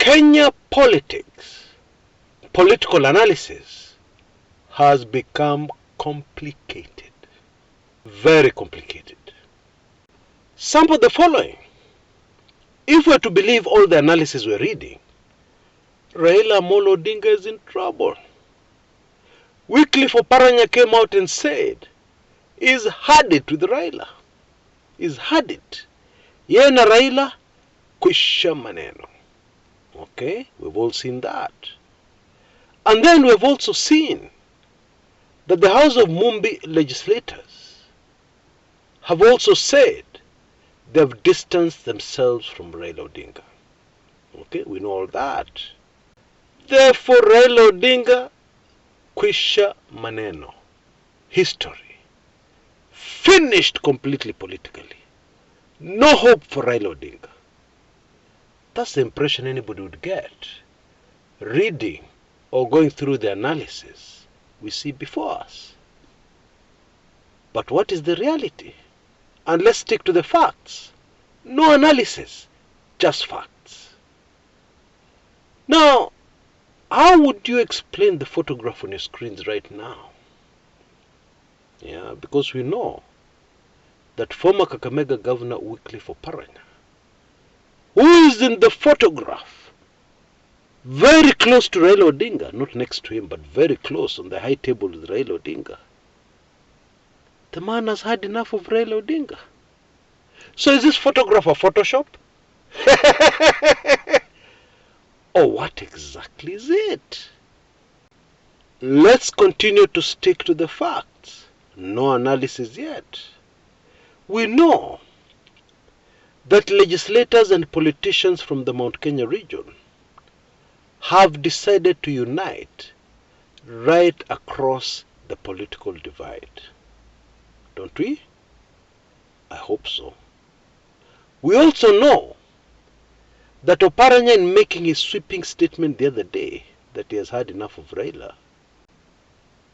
Kenya politics, political analysis has become complicated, very complicated. Sample the following. If we're to believe all the analysis we're reading, Raila Amolo Odinga is in trouble. Wycliffe Oparanya came out and said he's had it with Raila. He's had it. Yeye na Raila kwisha maneno. Okay, we've all seen that. And then we've also seen that the House of Mumbi legislators have also said they've distanced themselves from Raila Odinga. Okay, we know all that. Therefore, Raila Odinga, kwisha maneno. History. Finished completely politically. No hope for Raila Odinga. That's the impression anybody would get reading or going through the analysis we see before us. But what is the reality? And let's stick to the facts. No analysis, just facts. Now, how would you explain the photograph on your screens right now? Yeah, because we know that former Kakamega Governor Wycliffe Oparanya, who is in the photograph, very close to Raila Odinga, not next to him, but very close on the high table with Raila Odinga. The man has had enough of Raila Odinga. So is this photograph a Photoshop? Or what exactly is it? Let's continue to stick to the facts. No analysis yet. We know that legislators and politicians from the Mount Kenya region have decided to unite right across the political divide. Don't we? I hope so. We also know that Oparanya, in making his sweeping statement the other day that he has had enough of Raila,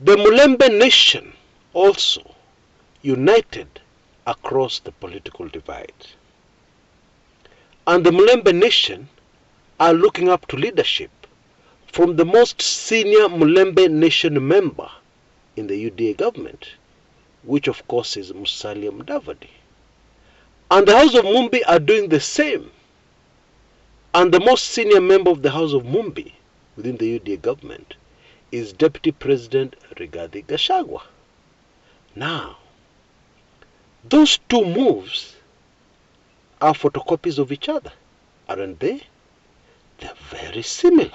the Mulembe nation also united across the political divide. And the Mulembe nation are looking up to leadership from the most senior Mulembe nation member in the UDA government, which of course is Musalia Mudavadi. And the House of Mumbi are doing the same. And the most senior member of the House of Mumbi within the UDA government is Deputy President Rigathi Gachagua. Now, those two moves are photocopies of each other, aren't they? They're very similar.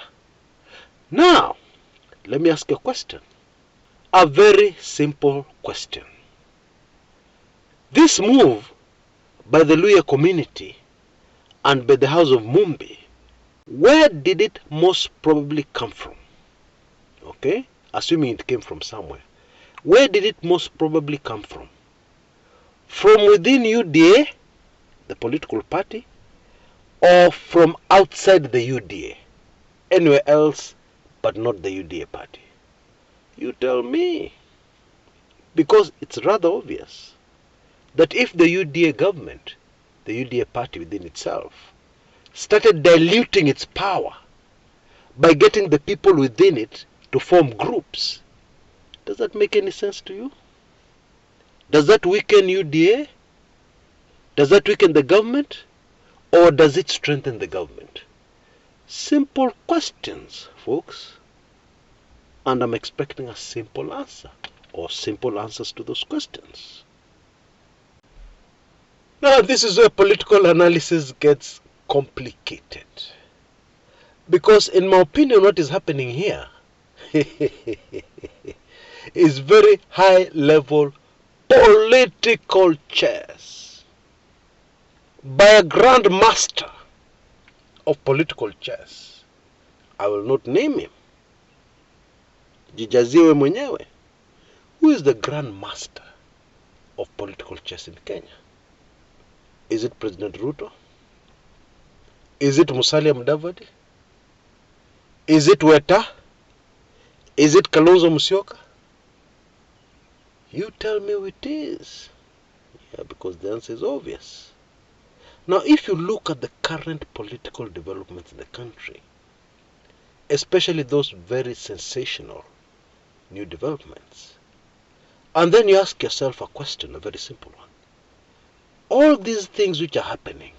Now, let me ask you a question. A very simple question. This move by the Luhya community and by the House of Mumbi, where did it most probably come from? Okay, assuming it came from somewhere. Where did it most probably come from? From within UDA, the political party, or from outside the UDA, anywhere else but not the UDA party? You tell me. Because it's rather obvious that if the UDA government, the UDA party within itself, started diluting its power by getting the people within it to form groups, does that make any sense to you? Does that weaken UDA? Does that weaken the government? Or does it strengthen the government? Simple questions, folks. And I'm expecting a simple answer, or simple answers to those questions. Now, this is where political analysis gets complicated. Because in my opinion, what is happening here is very high-level political chess by a grand master of political chess. I will not name him. Jijaziwe mwenyewe. Who is the grand master of political chess in Kenya? Is it President Ruto? Is it Musalia Mudavadi? Is it Weta? Is it Kalonzo Musyoka? You tell me who it is. Yeah, because the answer is obvious. Now, if you look at the current political developments in the country, especially those very sensational new developments, and then you ask yourself a question, a very simple one. All these things which are happening,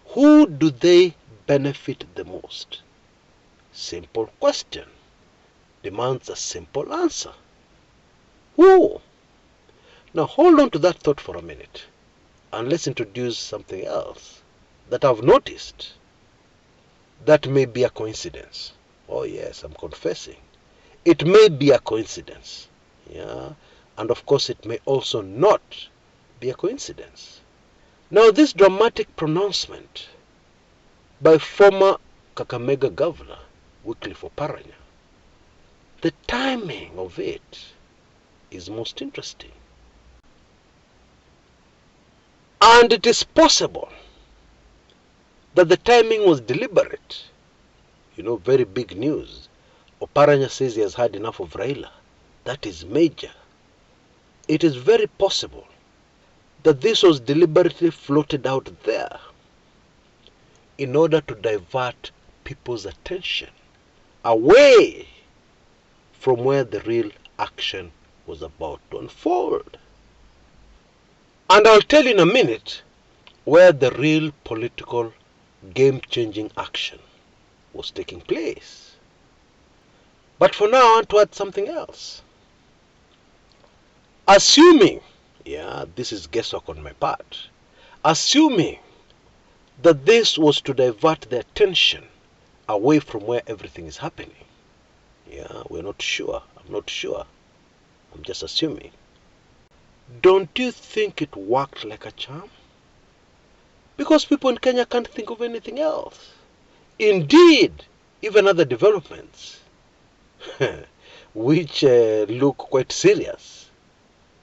who do they benefit the most? Simple question. Demands a simple answer. Who? Now hold on to that thought for a minute, and let's introduce something else that I've noticed that may be a coincidence. Oh yes, I'm confessing. It may be a coincidence. Yeah. And of course it may also not be a coincidence. Now this dramatic pronouncement by former Kakamega governor Wycliffe Oparanya, the timing of it is most interesting. And it is possible that the timing was deliberate. You know, very big news. Oparanya says he has had enough of Raila. That is major. It is very possible that this was deliberately floated out there in order to divert people's attention away from where the real action was about to unfold. And I'll tell you in a minute where the real political game-changing action was taking place. But for now, I want to add something else. Assuming, this is guesswork on my part, assuming that this was to divert the attention away from where everything is happening. We're not sure. I'm not sure. I'm just assuming. Don't you think it worked like a charm? Because people in Kenya can't think of anything else. Indeed, even other developments, which look quite serious,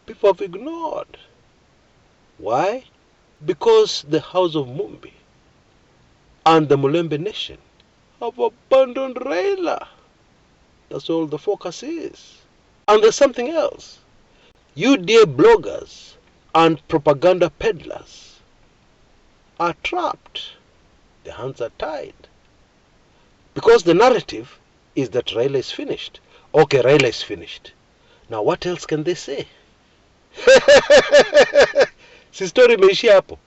people have ignored. Why? Because the House of Mumbi and the Mulembe Nation have abandoned Raila. That's all the focus is. And there's something else. UDA bloggers and propaganda peddlers are trapped. Their hands are tied. Because the narrative is that Raila is finished. Okay, Raila is finished. Now what else can they say? Si story imeishia hapo.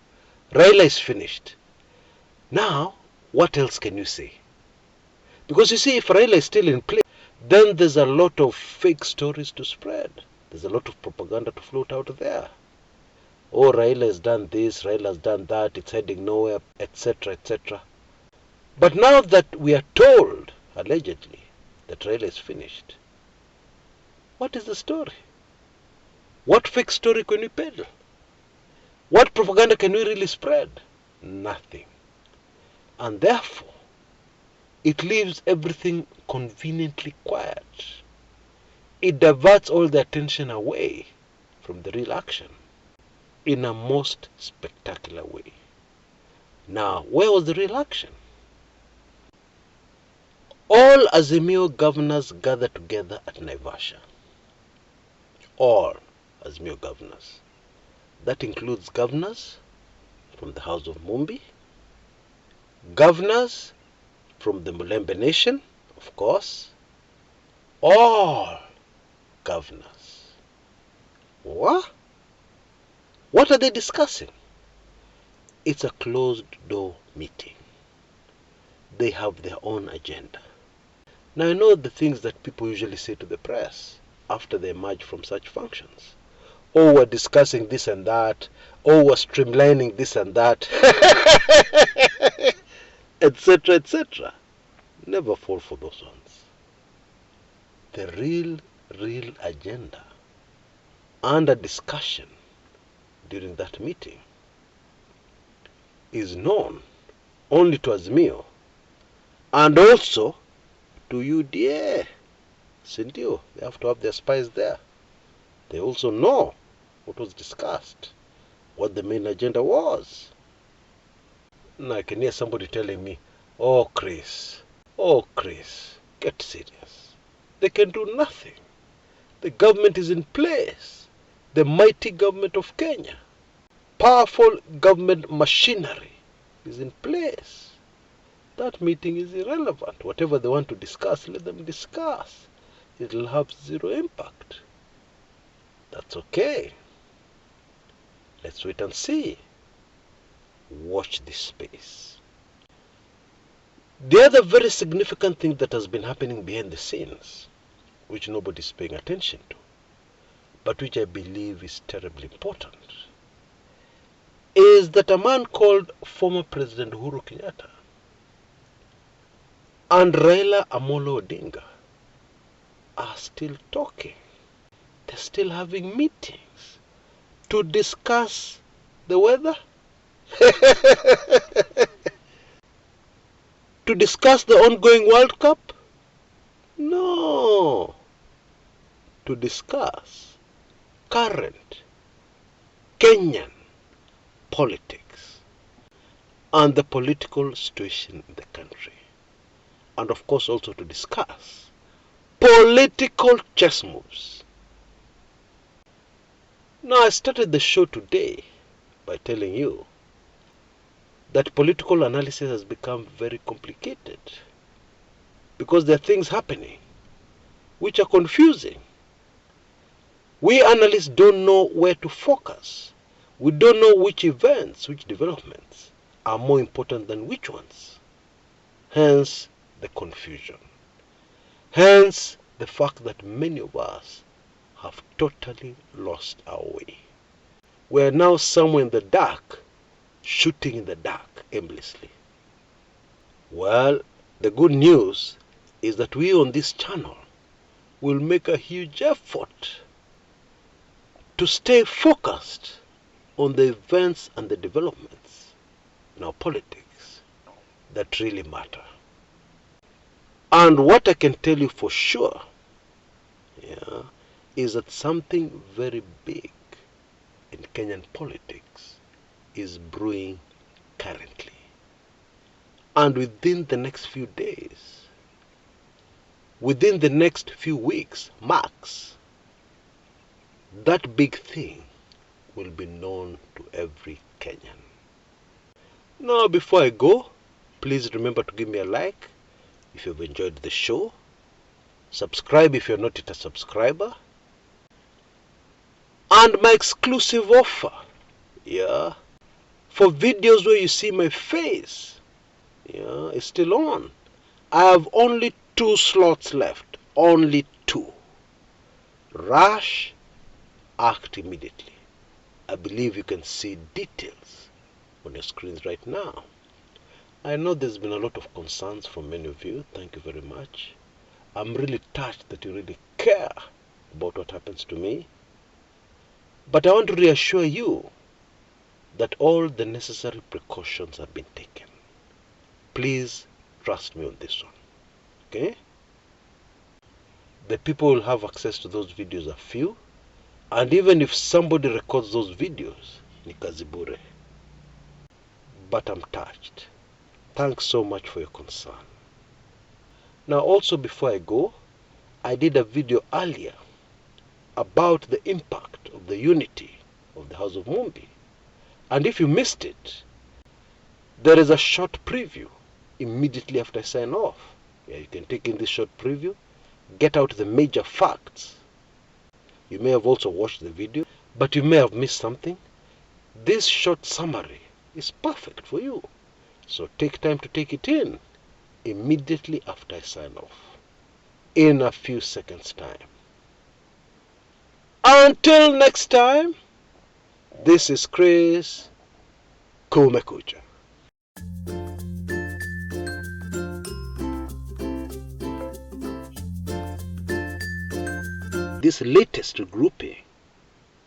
Raila is finished. Now, what else can you say? Because you see, if Raila is still in place, then there's a lot of fake stories to spread. There's a lot of propaganda to float out there. Oh, Raila has done this, Raila has done that, it's heading nowhere, etc., etc. But now that we are told, allegedly, that Raila is finished, what is the story? What fake story can we peddle? What propaganda can we really spread? Nothing. And therefore, it leaves everything conveniently quiet. It diverts all the attention away from the real action in a most spectacular way. Now, where was the real action? All Azimio governors gathered together at Naivasha. All Azimio governors. That includes governors from the House of Mumbi, governors from the Mulembe Nation, of course, all governors. What? What are they discussing? It's a closed door meeting. They have their own agenda. Now I know the things that people usually say to the press after they emerge from such functions. Oh, we're discussing this and that. Oh, we're streamlining this and that. Etc., etc. Never fall for those ones. The real agenda under discussion during that meeting is known only to Azimio and also to UDA. Sindio, they have to have their spies there. They also know what was discussed, what the main agenda was. Now I can hear somebody telling me, oh Chris, get serious. They can do nothing. The government is in place. The mighty government of Kenya. powerful government machinery is in place, that meeting is irrelevant. Whatever they want to discuss, let them discuss. It will have zero impact. That's okay. Let's wait and see. Watch this space. The other very significant thing that has been happening behind the scenes, which nobody's paying attention to, but which I believe is terribly important, is that a man called former President Uhuru Kenyatta and Raila Amolo Odinga are still talking. They're still having meetings to discuss the weather, to discuss the ongoing World Cup. No, to discuss current Kenyan politics and the political situation in the country, and of course also to discuss political chess moves. Now, I started the show today by telling you that political analysis has become very complicated because there are things happening which are confusing. We analysts don't know where to focus. We don't know which events, which developments are more important than which ones. Hence the confusion. Hence the fact that many of us have totally lost our way. We are now somewhere in the dark, shooting in the dark aimlessly. Well, the good news is that we on this channel will make a huge effort to stay focused on the events and the developments in our politics that really matter. And what I can tell you for sure, is that something very big in Kenyan politics is brewing currently. And within the next few days, within the next few weeks, max, that big thing will be known to every Kenyan. Now, before I go, please remember to give me a like if you've enjoyed the show. Subscribe if you're not yet a subscriber. And my exclusive offer, for videos where you see my face, is still on. I have only 2 slots left. Only 2. Rush, act immediately. I believe you can see details on your screens right now. I know there's been a lot of concerns from many of you. Thank you very much. I'm really touched that you really care about what happens to me. But I want to reassure you that all the necessary precautions have been taken. Please trust me on this one. Okay? The people who will have access to those videos are few. And even if somebody records those videos, ni kazi bure. But I'm touched. Thanks so much for your concern. Now also, before I go, I did a video earlier about the impact of the unity of the House of Mumbi. And if you missed it, there is a short preview immediately after I sign off. You can take in this short preview, get out the major facts. You may have also watched the video, but you may have missed something. This short summary is perfect for you. So take time to take it in immediately after I sign off, in a few seconds' time. Until next time, this is Chris Kumekucha. This latest grouping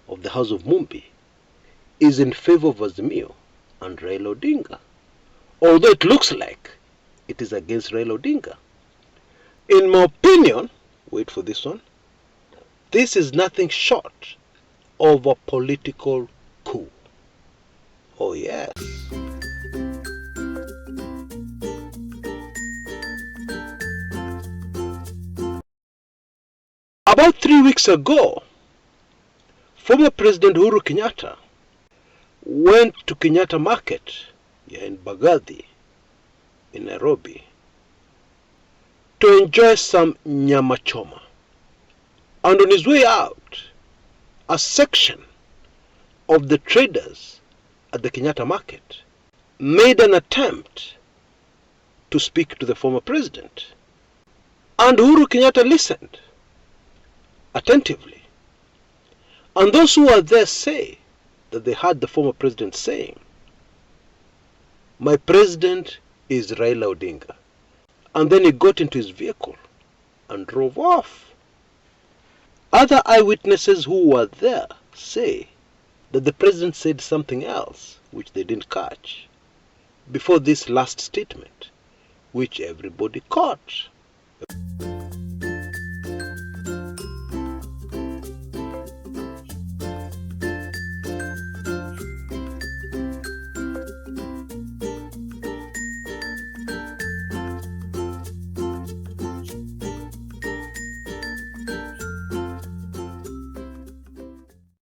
of the House of Mumbi is in favor of Azimio and Raila Odinga, although it looks like it is against Raila Odinga. In my opinion, wait for this one, this is nothing short of a political coup. Oh yes. About 3 weeks ago, former President Uhuru Kenyatta went to Kenyatta Market here in Bagathi, in Nairobi, to enjoy some nyama choma. And on his way out, a section of the traders at the Kenyatta Market made an attempt to speak to the former president. And Uhuru Kenyatta listened attentively. And those who were there say that they heard the former president saying, "My president is Raila Odinga." And then he got into his vehicle and drove off. Other eyewitnesses who were there say that the president said something else which they didn't catch before this last statement, which everybody caught.